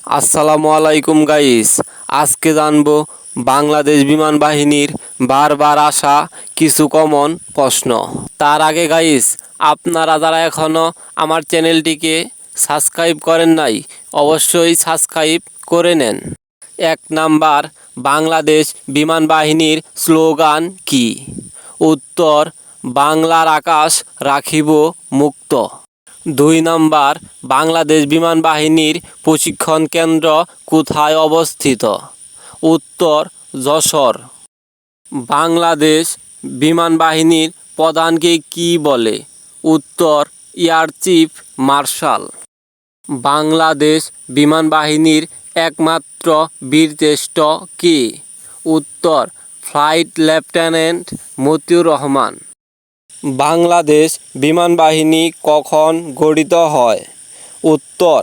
আসসালামু আলাইকুম গাইস। আজকে জানবো বাংলাদেশ বিমান বাহিনীর বারবার আসা কিছু কমন প্রশ্ন। তার আগে গাইস, আপনারা যারা এখনও আমার চ্যানেলটিকে সাবস্ক্রাইব করেন নাই, অবশ্যই সাবস্ক্রাইব করে নেন। 1 নাম্বার, বাংলাদেশ বিমান বাহিনীর স্লোগান কি? উত্তর, বাংলার আকাশ রাখিব মুক্ত। 2 নাম্বার, বাংলাদেশ বিমান বাহিনীর প্রশিক্ষণ কেন্দ্র কোথায় অবস্থিত? উত্তর, যশোর। বাংলাদেশ বিমান বাহিনীর প্রধানকে কী বলে? উত্তর, এয়ার চিফ মার্শাল। বাংলাদেশ বিমান বাহিনীর একমাত্র বীরশ্রেষ্ঠ কে? উত্তর, ফ্লাইট লেফটেন্যান্ট মতিউর রহমান। বাংলাদেশ বিমান বাহিনী কখন গঠিত হয়? উত্তর,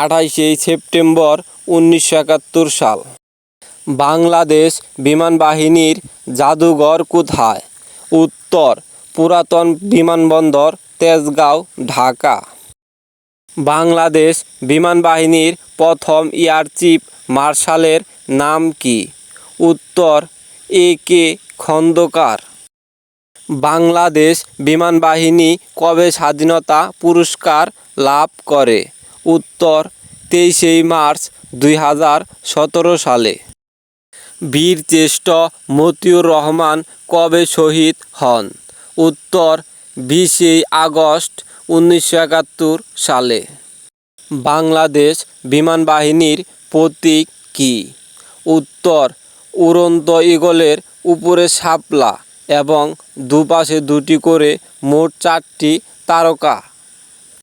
28শে সেপ্টেম্বর 1971 সাল। বাংলাদেশ বিমান বাহিনীর জাদুঘর কোথায়? উত্তর, পুরাতন বিমানবন্দর, তেজগাঁও, ঢাকা। বাংলাদেশ বিমান বাহিনীর প্রথম এয়ার চিফ মার্শালের নাম কি? উত্তর, A.K. খন্দকার। বাংলাদেশ বিমান বাহিনী কবে স্বাধীনতা পুরস্কার লাভ করে? উত্তর, 23শে মার্চ 2017 সালে। বীরশ্রেষ্ঠ মতিউর রহমান কবে শহীদ হন? উত্তর, 20শে আগস্ট 1971 সালে। বাংলাদেশ বিমান বাহিনীর প্রতীক কী? উত্তর, উড়ন্ত ঈগলের উপরে শাপলা এবং দুপাশে দুটি করে মোট 4টি তারকা।